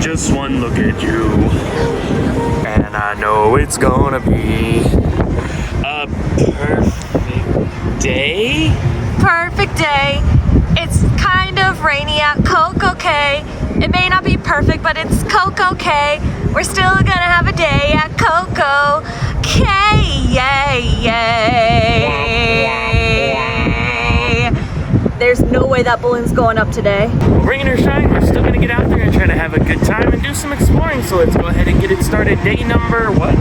Just one look at you, and I know it's gonna be a perfect day. Perfect day. It's kind of rainy at Coco Cay. It may not be perfect, but it's Coco Cay. We're still gonna have a day at Coco Cay. Yay, yay. There's no way that balloon's going up today. Rain or shine, we're still gonna get out there and try to have a good time and do some exploring. So let's go ahead and get it started. Day number what?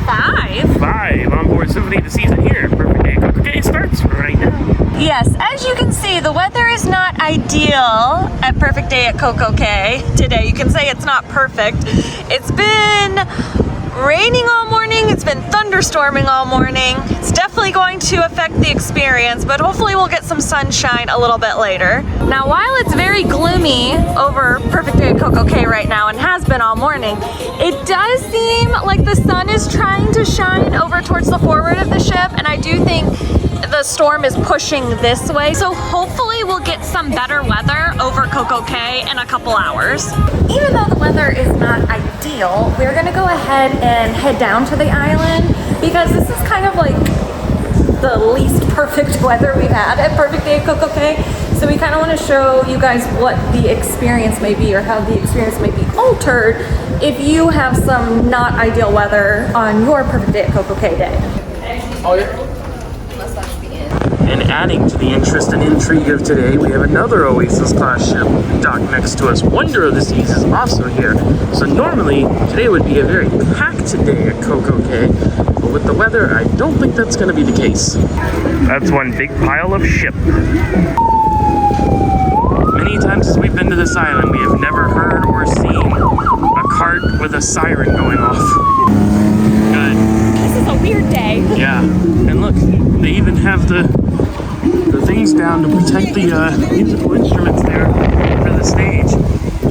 5. 5 on board Symphony of the season here. Perfect day at CocoCay starts right now. Yes, as you can see, the weather is not ideal at Perfect Day at Coco Cay today. You can say it's not perfect. It's been raining all morning. It's been thunderstorming all morning. It's definitely going to affect the experience, but hopefully we'll get some sunshine a little bit later. Now, while it's very gloomy over Perfect Day at Coco Cay right now and has been all morning, it does seem like the sun is trying to shine over towards the forward of the ship, and I do think the storm is pushing this way, so hopefully we'll get some better weather over Coco Cay in a couple hours. Even though the weather is not ideal, we're gonna go ahead and head down to the island because this is kind of like the least perfect weather we've had at Perfect Day at Coco Cay. So we kind of want to show you guys what the experience may be, or how the experience may be altered if you have some not ideal weather on your Perfect Day at Coco Cay day. Oh, yeah. And adding to the interest and intrigue of today, we have another Oasis class ship docked next to us. Wonder of the Seas is also here. So normally, today would be a very packed day at Coco Cay, but with the weather, I don't think that's going to be the case. That's one big pile of ship. Many times as we've been to this island, we have never heard or seen a cart with a siren going off. Good. This is a weird day. Yeah, and look, they even have the things down to protect the musical instruments there for the stage.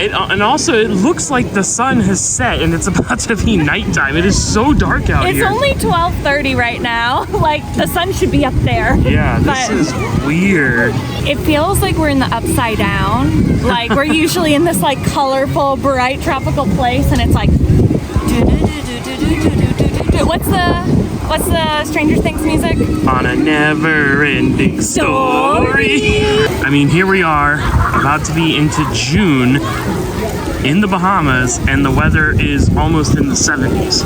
And also, it looks like the sun has set and it's about to be nighttime. It is so dark out here. It's only 12:30 right now. Like, the sun should be up there. Yeah, this is weird. It feels like we're in the upside down. Like, we're usually in this, like, colorful, bright, tropical place, and it's like... What's the Stranger Things music? On a never-ending story. I mean, here we are, about to be into June in the Bahamas, and the weather is almost in the 70s.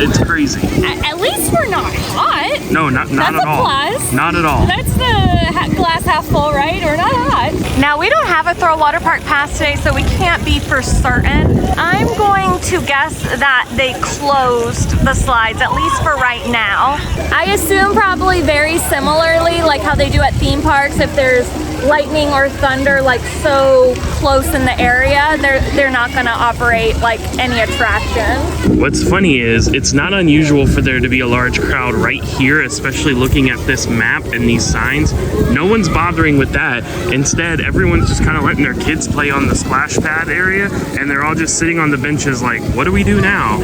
It's crazy. At least we're not hot. No, not at all. That's a plus. Not at all. That's the glass half full, right? We're not hot. Now, we don't have a throw water park pass today, so we can't be for certain. I'm going to guess that they closed the slides, at least for right now. I assume probably very similarly, like how they do at theme parks, if there's lightning or thunder like so close in the area, they're not gonna operate like any attraction. What's funny is it's not unusual for there to be a large crowd right here, especially looking at this map and these signs. No one's bothering with that. Instead, everyone's just kind of letting their kids play on the splash pad area, and they're all just sitting on the benches like, what do we do now?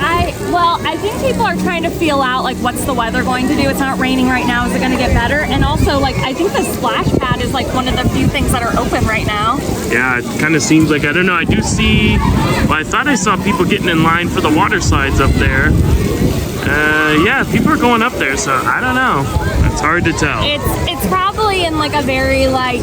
I think people are trying to feel out like what's the weather going to do. It's not raining right now. Is it gonna get better? And also, like, I think the splash pad is like one of the few things that are open right now. Yeah, it kind of seems like, I don't know, I do see, well, I thought I saw people getting in line for the water slides up there. Yeah, people are going up there, so I don't know. It's hard to tell. It's probably in like a very like,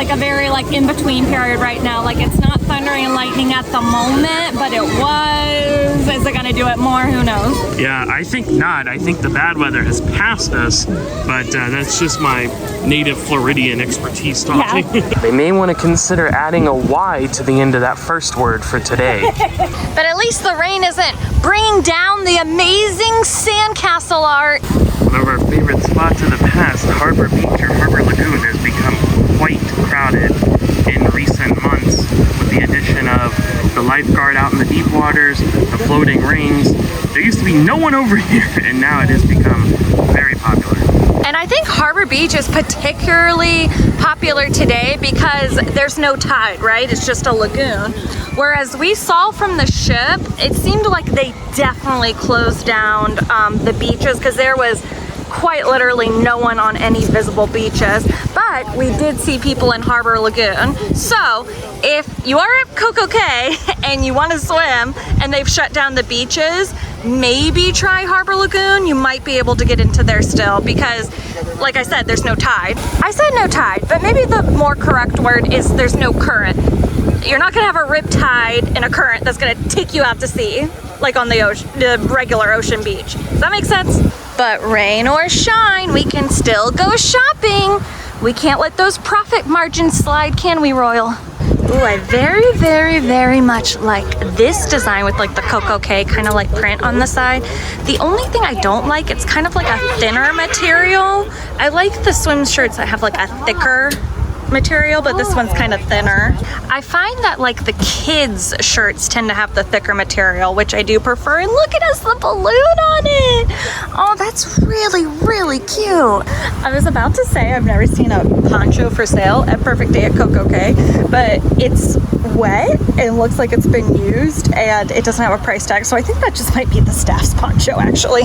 a very like in-between period right now. Like, it's not thundering and lightning at the moment, but it was. Is it gonna do it more? Who knows? Yeah, I think not. I think the bad weather has passed us, but that's just my native Floridian expertise talking. Yeah. They may want to consider adding a Y to the end of that first word for today. But at least the rain isn't bringing down the amazing sandcastle art. One of our favorite spots in the past, Harbor Beach or Harbor Lagoon, has become quite crowded in recent months with the addition of the lifeguard out in the deep waters, the floating rings. There used to be no one over here, and now it has become very popular. And I think Harbor Beach is particularly popular today because there's no tide, right? It's just a lagoon. Whereas we saw from the ship, it seemed like they definitely closed down the beaches because there was quite literally no one on any visible beaches, but we did see people in Harbor Lagoon. So if you are at Coco Cay and you want to swim and they've shut down the beaches, maybe try Harbor Lagoon. You might be able to get into there still because, like I said, there's no tide. I said no tide, but maybe the more correct word is there's no current. You're not gonna have a rip tide and a current that's gonna take you out to sea, like on the ocean, the regular ocean beach. Does that make sense? But rain or shine, we can still go shopping. We can't let those profit margins slide, can we, Royal? Ooh, I very, very, very much like this design with like the Coco Cay kind of like print on the side. The only thing I don't like, it's kind of like a thinner material. I like the swim shirts that have like a thicker material, but this one's kind of thinner. I find that like the kids shirts tend to have the thicker material, which I do prefer. And look at us, the balloon on it. Oh, that's really, really cute. I was about to say I've never seen a poncho for sale at Perfect Day at Coco Cay, but it's wet. It looks like it's been used and it doesn't have a price tag. So I think that just might be the staff's poncho actually.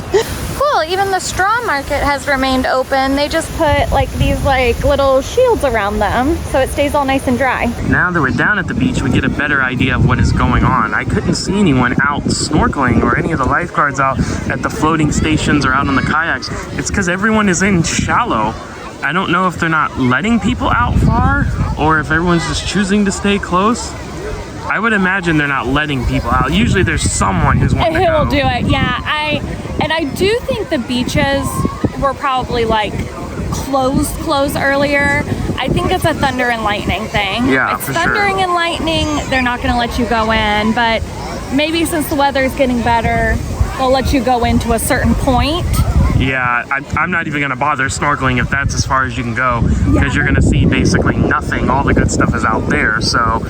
Cool, even the straw market has remained open. They just put like these like little shields around them so it stays all nice and dry. Now that we're down at the beach, we get a better idea of what is going on. I couldn't see anyone out snorkeling or any of the lifeguards out at the floating stations or out on the kayaks. It's because everyone is in shallow. I don't know if they're not letting people out far or if everyone's just choosing to stay close. I would imagine they're not letting people out. Usually there's someone who's wanting to go. Who will do it, yeah. I do think the beaches were probably like closed earlier. I think it's a thunder and lightning thing. Yeah, it's for thundering sure. and lightning, they're not gonna let you go in, but maybe since the weather's getting better, they'll let you go into a certain point. Yeah, I'm not even gonna bother snorkeling if that's as far as you can go, because you're gonna see basically nothing. All the good stuff is out there, so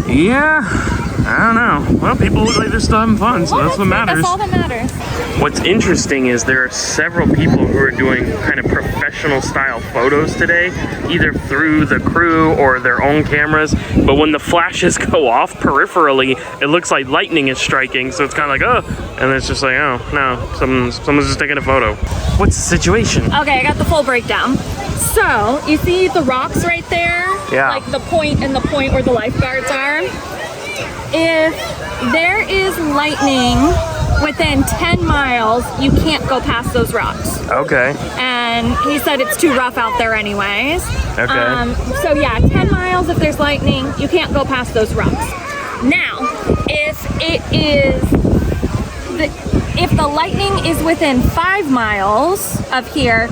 yeah, I don't know. Well, people look like they're still having fun, so that's what matters. That's all that matters. What's interesting is there are several people who are doing kind of professional style photos today, either through the crew or their own cameras, but when the flashes go off peripherally, it looks like lightning is striking, so it's kind of like, oh, and it's just like, oh, no, someone's just taking a photo. What's the situation? Okay, I got the full breakdown. So, you see the rocks right there? Yeah. Like the point and the point where the lifeguards are? If there is lightning within 10 miles, you can't go past those rocks. Okay. And he said it's too rough out there anyways. Okay. So yeah, 10 miles if there's lightning, you can't go past those rocks. Now, if the lightning is within 5 miles of here,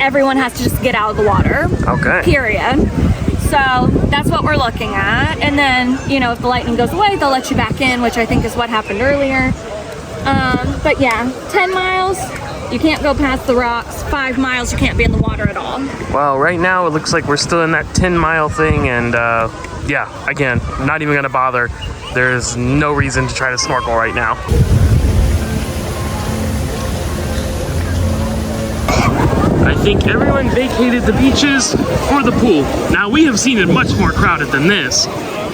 everyone has to just get out of the water. Okay. Period. So that's what we're looking at. And then, you know, if the lightning goes away, they'll let you back in, which I think is what happened earlier. But yeah, 10 miles, you can't go past the rocks. 5 miles, you can't be in the water at all. Well, right now it looks like we're still in that 10-mile thing, and yeah, again, not even gonna bother. There's no reason to try to snorkel right now. I think everyone vacated the beaches for the pool. Now, we have seen it much more crowded than this,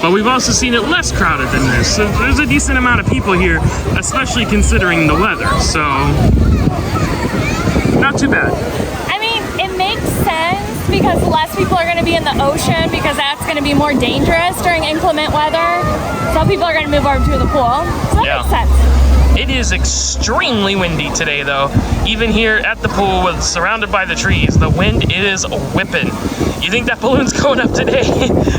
but we've also seen it less crowded than this. So there's a decent amount of people here, especially considering the weather, so not too bad. I mean, it makes sense because less people are going to be in the ocean because that's going to be more dangerous during inclement weather. Some people are going to move over to the pool, so that makes sense. It is extremely windy today, though. Even here at the pool, surrounded by the trees, the wind is whipping. You think that balloon's going up today?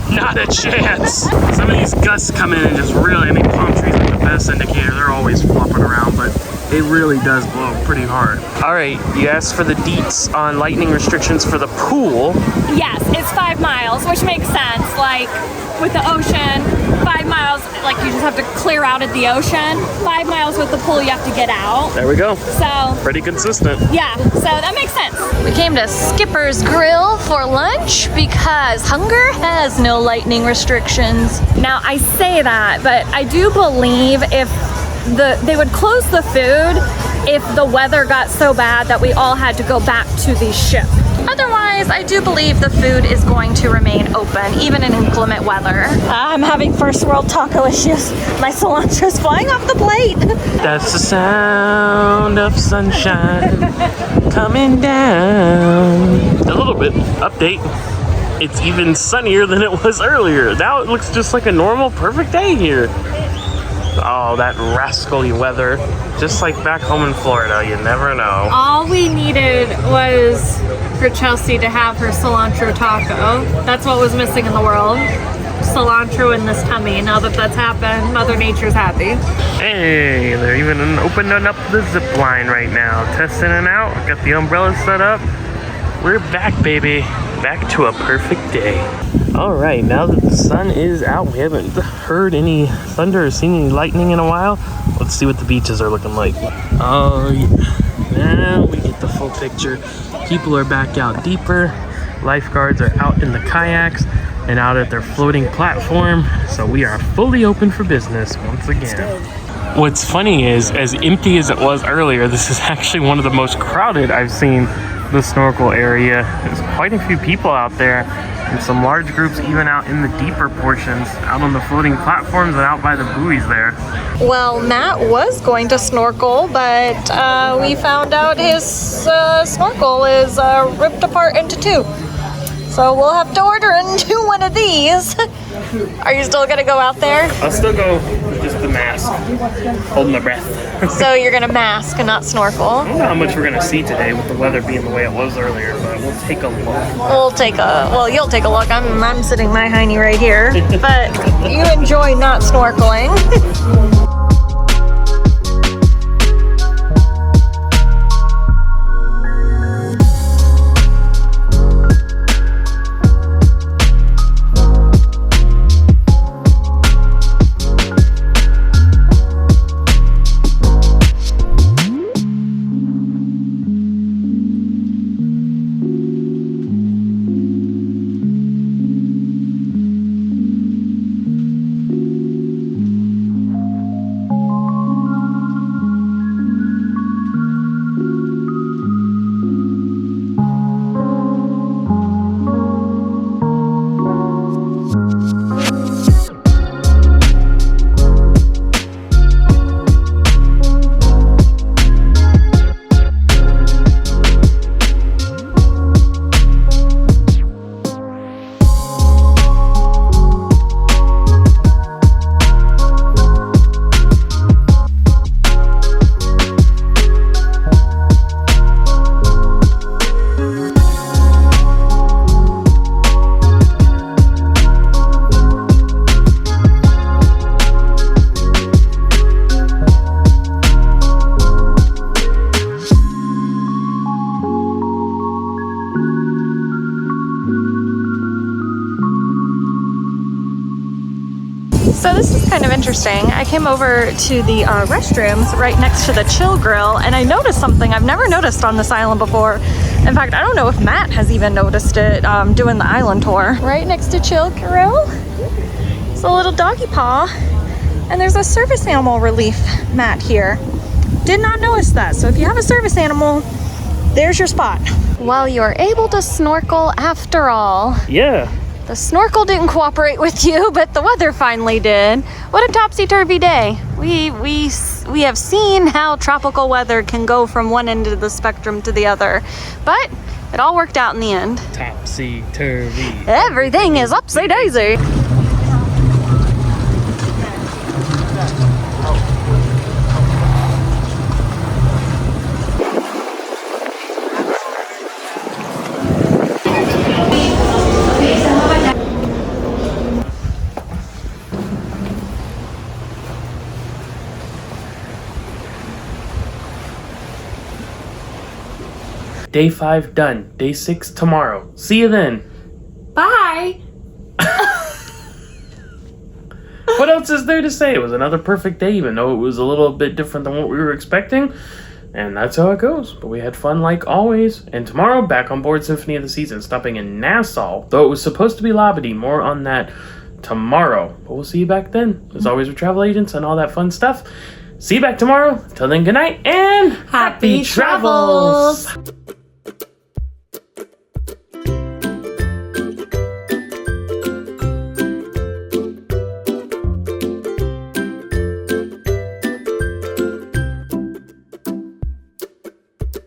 Not a chance. Some of these gusts come in and just really, I mean, palm trees are the best indicator. They're always flopping around, but it really does blow pretty hard. All right, you asked for the deets on lightning restrictions for the pool. Yes, it's 5 miles, which makes sense. Like, with the ocean, 5 miles, like you just have to clear out at the ocean. 5 miles with the pool, you have to get out. There we go. So pretty consistent. Yeah, so that makes sense. We came to Skipper's Grill for lunch because hunger has no lightning restrictions. Now I say that, but I do believe if they would close the food if the weather got so bad that we all had to go back to the ship. Otherwise, I do believe the food is going to remain open, even in inclement weather. I'm having first world taco issues. My cilantro's flying off the plate. That's the sound of sunshine coming down. A little bit update. It's even sunnier than it was earlier. Now it looks just like a normal, perfect day here. Oh, that rascally weather. Just like back home in Florida, you never know. All we needed was for Chelsy to have her cilantro taco. That's what was missing in the world. Cilantro in this tummy. Now that that's happened, Mother Nature's happy. Hey, they're even opening up the zip line right now. Testing it out. Got the umbrella set up. We're back, baby. Back to a perfect day. All right, now that the sun is out, we haven't heard any thunder or seen any lightning in a while. Let's see what the beaches are looking like. Oh, yeah. Now we get the full picture. People are back out deeper. Lifeguards are out in the kayaks and out at their floating platform. So we are fully open for business once again. What's funny is, as empty as it was earlier, this is actually one of the most crowded I've seen the snorkel area. There's quite a few people out there, and some large groups even out in the deeper portions, out on the floating platforms and out by the buoys there. Well, Matt was going to snorkel, but we found out his snorkel is ripped apart into two. So we'll have to order into one of these. Are you still gonna go out there? I'll still go with just the mask, holding my breath. So you're gonna mask and not snorkel? I don't know how much we're gonna see today with the weather being the way it was earlier, but we'll take a look. You'll take a look. I'm sitting my hiney right here. But you enjoy not snorkeling. So this is kind of interesting. I came over to the restrooms right next to the chill grill, and I noticed something I've never noticed on this island before. In fact, I don't know if Matt has even noticed it doing the island tour. Right next to chill grill, it's a little doggy paw, and there's a service animal relief mat here. Did not notice that. So if you have a service animal, there's your spot. Well, you're able to snorkel after all. Yeah. The snorkel didn't cooperate with you, but the weather finally did. What a topsy-turvy day. We have seen how tropical weather can go from one end of the spectrum to the other, but it all worked out in the end. Topsy-turvy. Everything is upsy-daisy. Day 5 done. Day 6 tomorrow. See you then. Bye. What else is there to say? It was another perfect day, even though it was a little bit different than what we were expecting. And that's how it goes. But we had fun like always. And tomorrow, back on board Symphony of the Season, stopping in Nassau. Though it was supposed to be Labadee. More on that tomorrow. But we'll see you back then. As always with travel agents and all that fun stuff. See you back tomorrow. Till then, good night and Happy travels.